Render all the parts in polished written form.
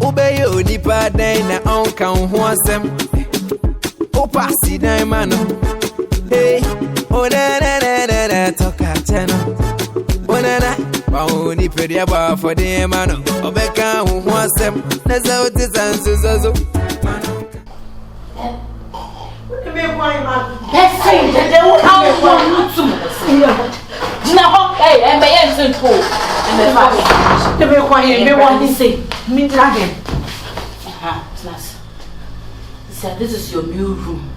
Obey you, nipa day na uncle Huasem. Opa, see diamond. Hey, oh, na, talk at channel. Oh, na, Pauni Pedia bar for the man. Obeka, who wants them. That's how it is, and so. That's it, they will come to now, hey, and by answer to the very quiet, they want to say, me dragon. This is your new room.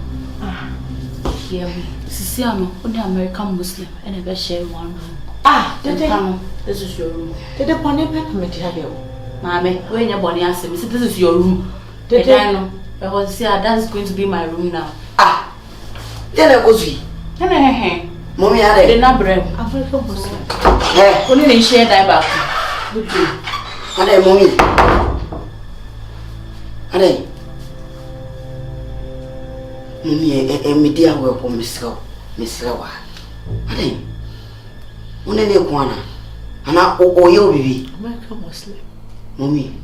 Hear me, Siciano, only American Muslim, and never share one room. This is your room. Did the pony peppermint have you? Mammy, when your bonny asked me, this is your room. Did I know? I was say that's going to be my room now. Then I go see. Mommy, I did not bread. African Muslim. Only share that back. Good day. And then, mommy. And then, mommy, and me dear work for Miss Lawa. And then, one in a corner. And I owe you, baby. American Muslim. Mommy.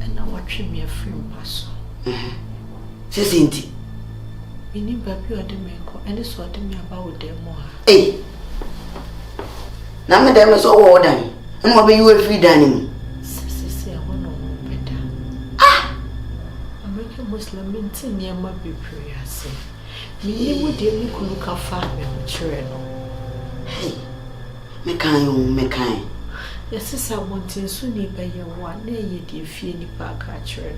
And I watch me a free pass. Says Inti. We need baby or the maker, and it's what me about them more. Hey. Now, madam is all done. And what be you a free dining? Say, I want no better. American Muslim means near my be prayer. Say, me would dearly look at farm and children. Hey, me kind. Yes, sister, wanting soon by your one, nay, ye fear any park at children.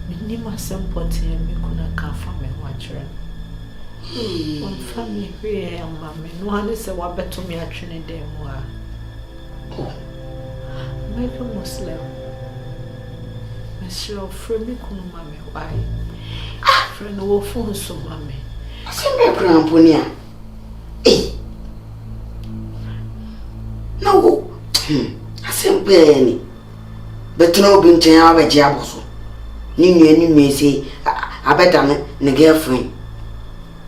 Me name my son potty and me couldn't come from and watch her. One family here, mammy, no one is a wabbit to me at Trinidad. American Muslim. Monsieur, free me, couldn't mammy, why? Friend, will phone so, mammy. I send me a cramponia. Eh? No, I send penny. But no being to have a jabos. You may say, I bet I'm a girlfriend,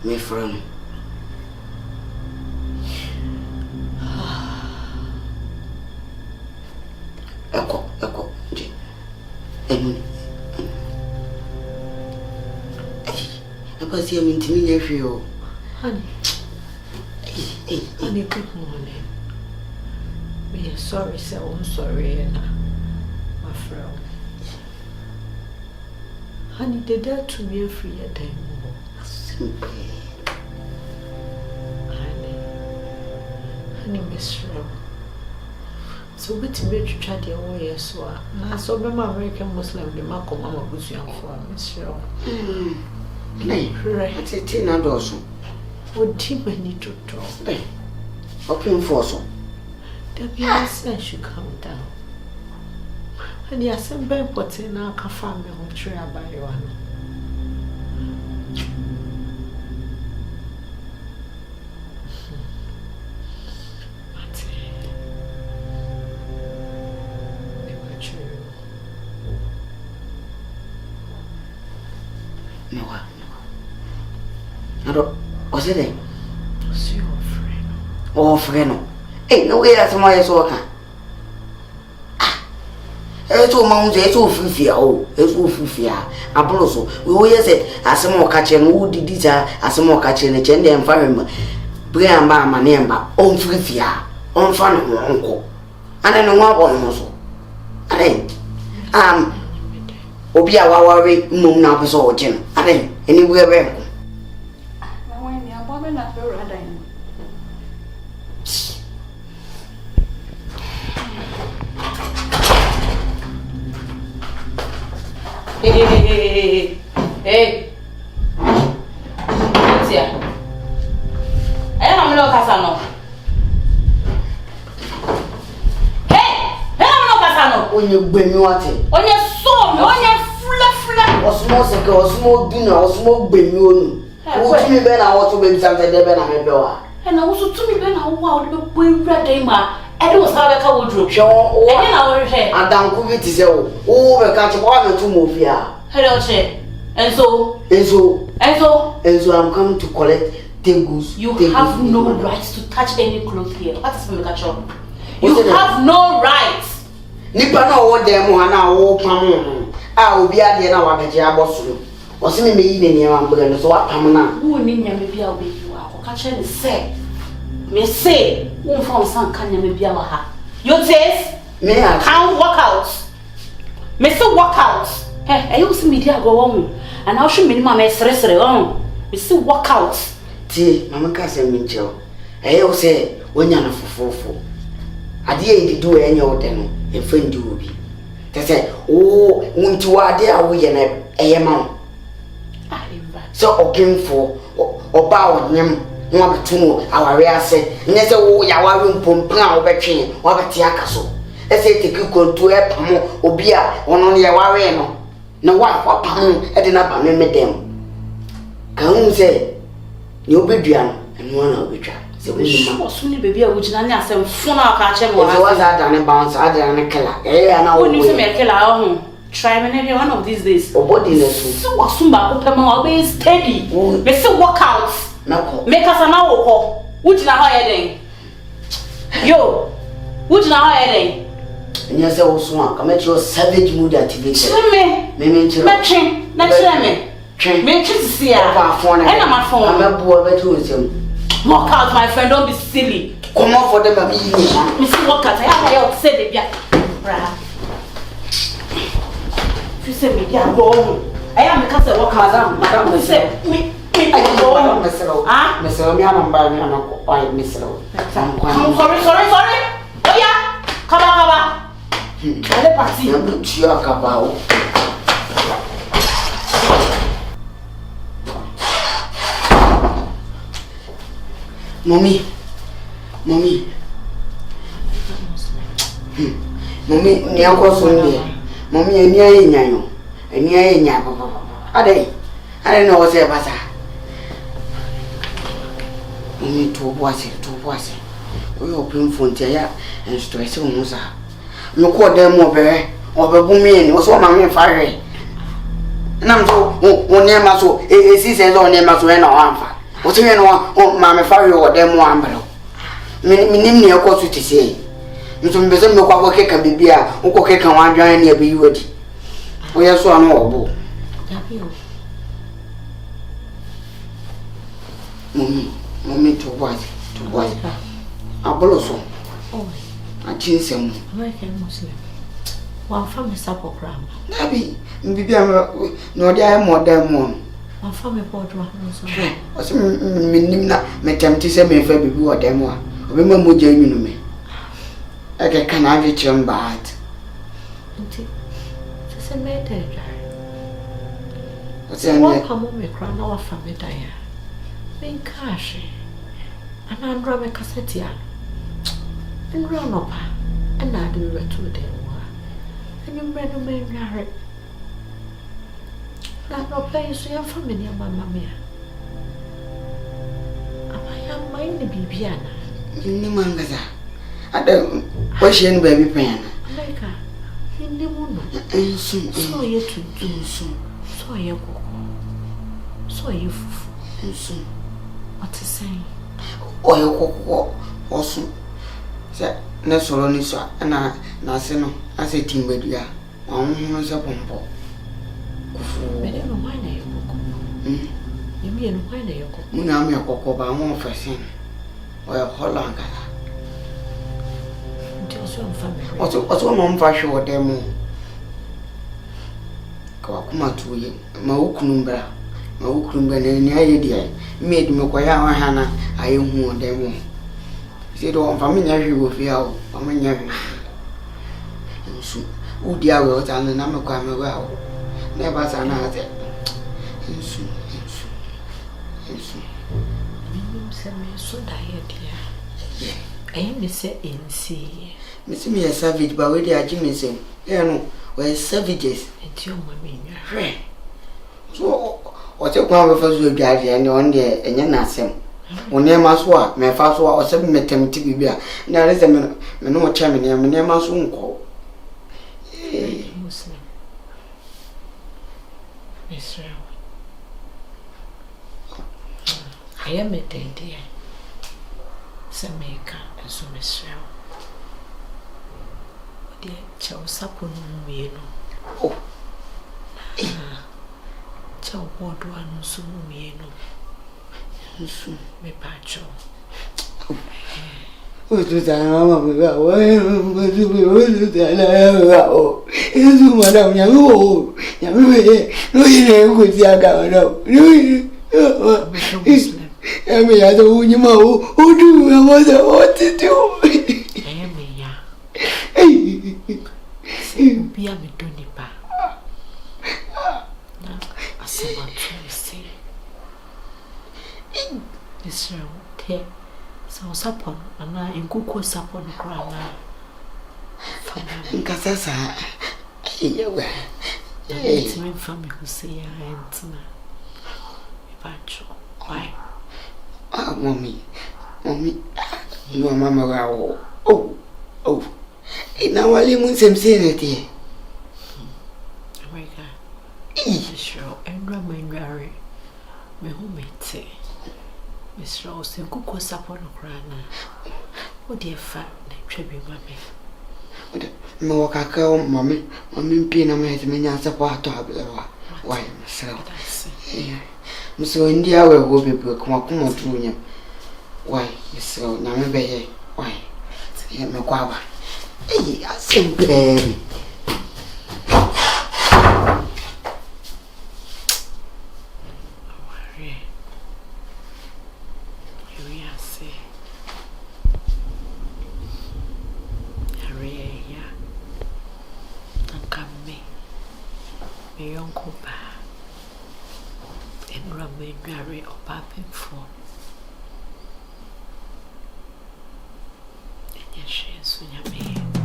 my friend. Echo. I was here in Timmy, Honey, good morning. Me sorry, sir, I'm sorry, my friend. Honey, they dare to me free a time. Honey, Miss Rowe. So, which made you try the way as well? I saw my American Muslim, the Marco Mama was young for Miss Rowe. Right, it's a tin and also. What team I need to talk? Open for so. The BS should come down. And yes, I'm very important now. Can find me home tree by you. No. Was it a? Was your friend? Oh, friend. Ain't no way that's my soca. It's all mounds, it's all fear. Oh, it's all fear. Apollo, we always say, as some more catching, who did this, as some more catching a change environment. Brian by my name, on free fear, on fun of my uncle. And I know what one also. And then, Obia Wawa, moon now is all gin. And then, anywhere. Hey. What's here? I'm not Casano. Hey, I'm not Casano. When you bring me what? On your soul, on your flat. Or small second, or small dinner, or small baby. What me ben I want to be something there ben I door. And I also to me ben I want to be ready ma. I don't have a wardrobe. Show. And then I will say, and down could be to oh, we can't one or two more here. Hello, Che. And so I'm coming to collect things. You have no rights to touch any clothes here. What is the catch up? You have no rights. Nipa na wo dem ho na wo pam no. A obi ade na wa beje aboso. O se me yi ne niam ambre no so wa pam na. Wo ni nyame bia wo beyi wa ko ka che ni se. Me say, wo from san kan nyame bia wa ha. You taste? Me I can't walk out. Me say walk out. Hey, you see media go on. And how should minimum me sere on. Me say walk out. Ti mama ka se me ncheo. O se wonya na fofofo. Ade e di do enye wo de no. E fendi obi. Te se o wonti wa ade a wo ye na eye ma wo. Ah, imba. So okemfo oba wonyem no abetu aware ase. Nye se wo ya ware mpompran wo betwe wo beti akaso. Ese teki kontu e pamo obi a ono ne ye ware no. Na wa pam e de na ba me dem. Ka hu se ni obedua no eno na obetwa. Se wo ni ma. So ni baby a wo gina ne asem funa ka che mo ha. So wa da ne bounce ada ne kala. Na wo. Wo ni se me kala ho. Try me maybe one of these days. Obodi na so. So wa sumba ko pema wa be steady. Me se work out. Na ko. Make us na wo ko. Wo gina ho ye den. Yo. Wo gina ho ye den. Nya se wo so a come your savage mood activated. Me chiro. Me twen. Na chira me. Twen. Me twen see ya. Ba phone. And my phone. I'm a boy betu nsem. Walk out, my friend, don't be silly. Come on for them baby. Me see walk out. I have to say the bia. Bra. You say me dia go. I am because I walk out. Madam, say me I go. Ah? Mesero me anamba me anako. Why mesero? I'm sorry. Oh yeah. Kaba. Ale party. You tia kaba o. Mommy, ni akọ so nde. Mommy eni aye nyanyo. Eni aye nya papa. Ade na wo se basa. Mommy to boase. We open phone tia ya en stress wo sa. Me ko dem mo be obebu mi ni wo so ma me fa hwe. Na mso wo ne ma so si se zo ne ma so e na wa amfa. What you know, Mamma Farry or them one below. Minim near course to say. You some besom no cover cake and be beer, or cake and one giant near be wood. We are so unknowable. Mommy to what? A boloso. Oh, I change some American Muslim. One family support gram. Nabby, no, they are more than one. My family board was What's minimum? Me tempted to me for baby or them one. Remember, Jamie, me. I can have it your bad. It's a matter. What's in what come on me crown our family dire? Being cash. And I'm driving cassettia. And run up. And I do it to them. And you made a man married. That no place you for me, Mamma Mia. I am mine the Bibiana. Nimangaza. I don't question baby pen. America, in the moon. So you to do so. So you go. So you soon. What to say? Oh, you go also. Say, Nesolo so, and I, Nasino, I say, Timbedia. Was a pompo. I don't know why you go. You mean why you go? Munami a cocoa by one for sin. Or a Holland. What's one on fashion or demo? Kawakuma to you, Maukumbra, and the idea made me quite our Hannah. I am who on demo. Said, oh, familiar you will feel, familiar. Oh, dear, was an anamaka well. Never san another. Soon. So tired, dear. I am say in sea. Miss me a savage, but where they are Jimmy saying, we're savages. And your mammy, so, what's your one of us will drive and on there and you're not same. When near my swap, my fast or 7 metem to be beer. Now there's a man, no chairman, and near my soon call. Muslim. Israel. I am a day, dear. Sameka and so Israel. deɛ kyɛw sapo no mmienu. Oh. Kyɛw bɔɔdo ano nso mmienu. Nso me pacho. Otu mama me ba wa otu tana o. Ezu madam ya o. Ya me no ire ko ti aga no. Ya me ya do ni ma o. Odu ya mo se o ti ti o. Me ya. Bia me do ni ba. Na asema tu se. Israel te so sapon ana inkuko sapon krana fama Nkasa sa yewa it's me fami ko se ya entina pacho why mommy no mama wa oh ina wali mun semse ne te America Israel endra menware me hu mete Mr. Austin, kuko sapon krana. O de fa na twabi mame. Me wakaka mami mpi na me me nya sapo ato ablewa. Why Mr. Mr. India we go be kuma tunya. Why Mr. na me beye. Why? Ya me kwaba. Asempe.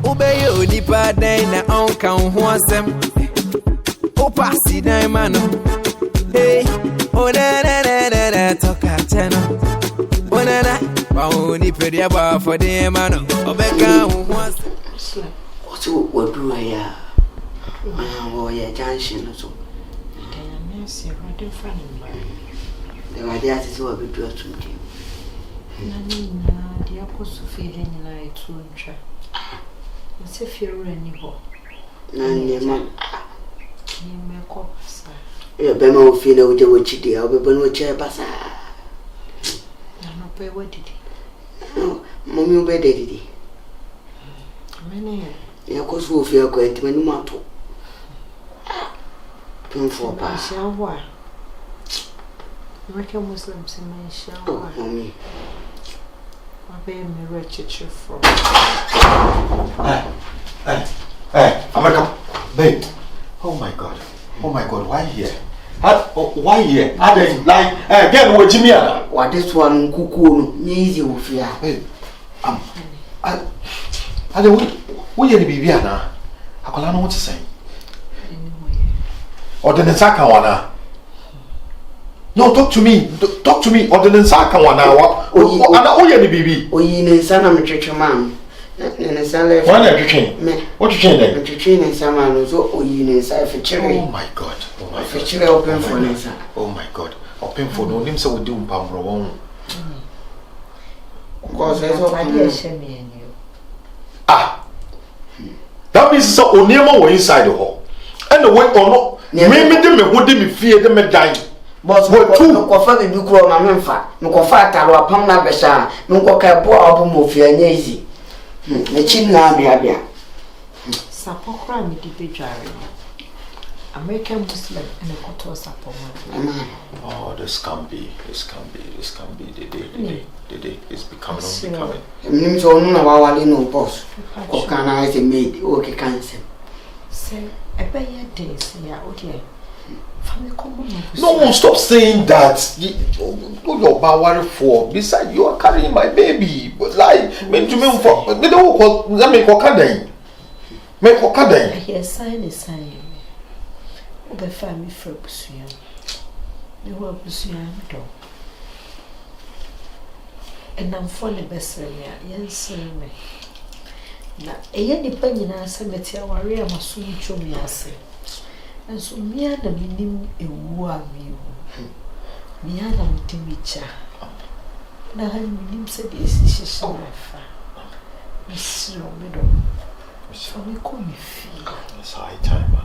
Obey onipa den na onka ho asem. Opa si dan mano. Hey, na toka cheno. Onana, ba oni pedia ba for dem mano. Obeka ho asem. What you do ya? Oh yeah, junction so. Can you see what the friend The idea is what we do to me. Nana, the apostle feeling like to try. It's if you're any ho. None, man. You make up, sir. You better feel out the watch it. I'll be born with chair passa. I'm not pay what did No, Mommy, where did he? Many. Yeah, of course, we'll feel going to many more. Painful, pass. Why? American Muslims in my shower. Mommy. My baby, wretched from. Hey, America, babe. Oh my God, why here? Why here? I didn't like again. What Jimmy? What this one cuckoo? Easy with ya. Babe, I don't. We are the baby now. I can't know what to say. Or the Saka one. No, talk to me. Or the Saka one. Oh, yeah, the baby. Oh, you need son of a church man. And a son left. What are you train? What you train then? To train someone who's all you inside for cherry. Oh my God. For cherry open for Nessa. Oh my God. Open for no name so we do Pambro. Of course, there's all me and you. Ah. That means so Onema were inside the hall. And the way or no, maybe them would me fear them dying. But what two coffee you grow my memfa, no coffee taro upon na besha, no coca poor album of your easy. The chin labia. Sapo crime individual. American Muslim and a quarter sapo. Oh, this can be. The day is becoming. Names on our no boss. Cocana is a maid, okay, cancel. Say, I pay your days, yeah, okay. No, stop saying that. What you're bowing for? Besides, you are carrying my baby. But like, me to me for me don't call. Let me call Kadai. Make call Kadai. I hear sign. Obe family for Busuya. You were Busuya do. And I'm for the best yes, me. Na eye nipa nyina se metia ware amaso ntwom yase. Enso mia na minim ewu a mewu. Mia na mutimicha. Na han minim se de esi hyehyɛ nafa. Misiro medo. So we call me fee. It's high time,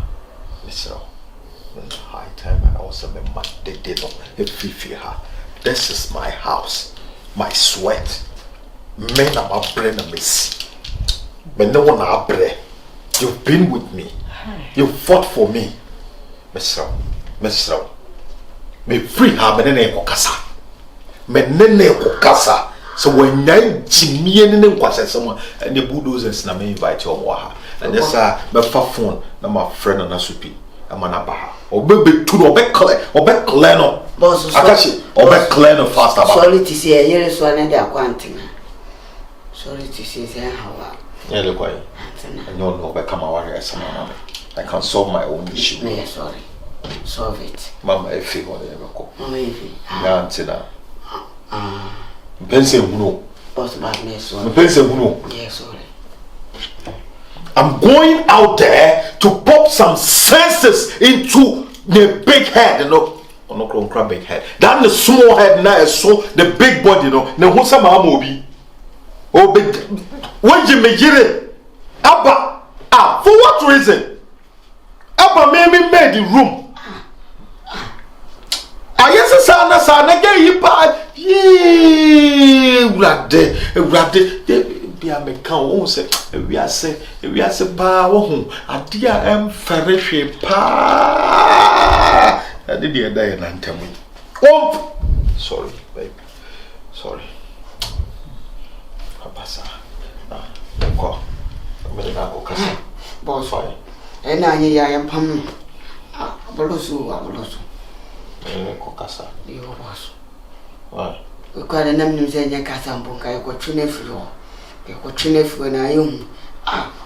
It's high time. I also remember the day of her. This is my house, my sweat. Men are my brain and miss. Men no one are bread. You've been with me. You fought for me. Mr. Me free her, menene okasa. Menene okasa. So when I Jimmy and then was someone and the bulldozers na me invite you over. And yes, my phone, na my friend and Asupi, I'm an abaha. Or baby to no back Leno. Boss, Akashi, or back Leno fast about. Sorry to see a year so and they are quanting. Sorry to see how. Yeah, look why. I don't know back come away as someone. I can solve my own issue. No, sorry. Solve it. Mama, I feel what I ever call. Maybe. Yeah, Tina. Pense who Boss, but me sorry. Pense who Yes, sorry. I'm going out there to pop some senses into the big head, you know. Or no crab big head. That the small head now is so the big body, you know. Now who's some amobi? Oh, big. When you make it, Abba. For what reason? Abba made the room. I yes, son, again, you bad. Yee, Radde, be a mechan, say, we are say, power, a dear ferry pa. I did the day and tell me. Oh, sorry, baby, sorry. Abasa, go. I'm going to go, boss, fine. And I am Pam. Abolosu. Kokasa. You was. Why? We got a name in Casamboka. I got Trineflo. You got Trineflo and I own.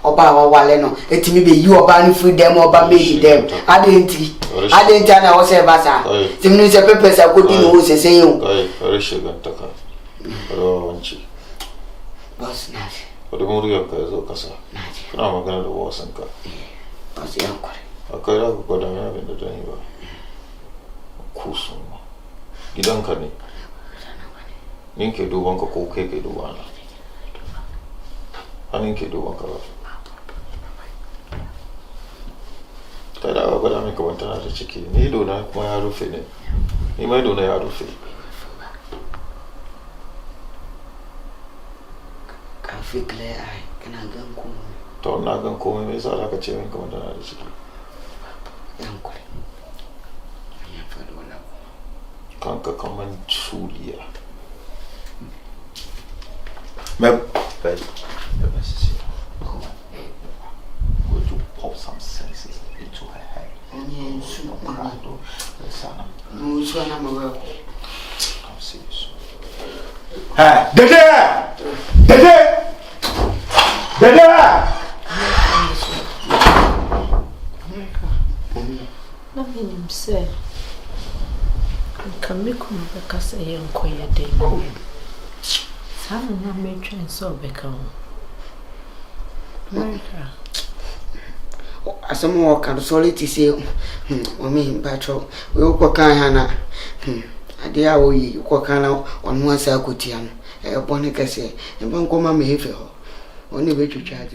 Oba Waleno. It may be you are banning free them or baby them. I didn't tell I was a bassa. The minister papers are good in the woods and say, very sugar, Taka. Boss, Nash. But the movie of Kazokasa. Now I'm going to war and cut. Boss, the uncle. Okay, I'll go down in the Geneva. Kusum. Gidankani. Ninke do one cocoa cake do one. I think do one color. Tada, but I make a one time as a chicken. He do not my out of it. He might do not out of it. Can feel clear eye. Can I go home? Don't not go home. Is like a chain coming down as a chicken. Uncle. Can't come and shoot here. Would you pop some senses into her head? No, son, I'm aware. I'll see you soon. Hey, Dede! Nothing himself. Can make him because I am quiet day. Some of my train so become America. As some more can solely to say, me, Patrol, we will cook Hannah. A dear, we cook on one side, Cotian, a bonnet, and one comma may feel only way to charge.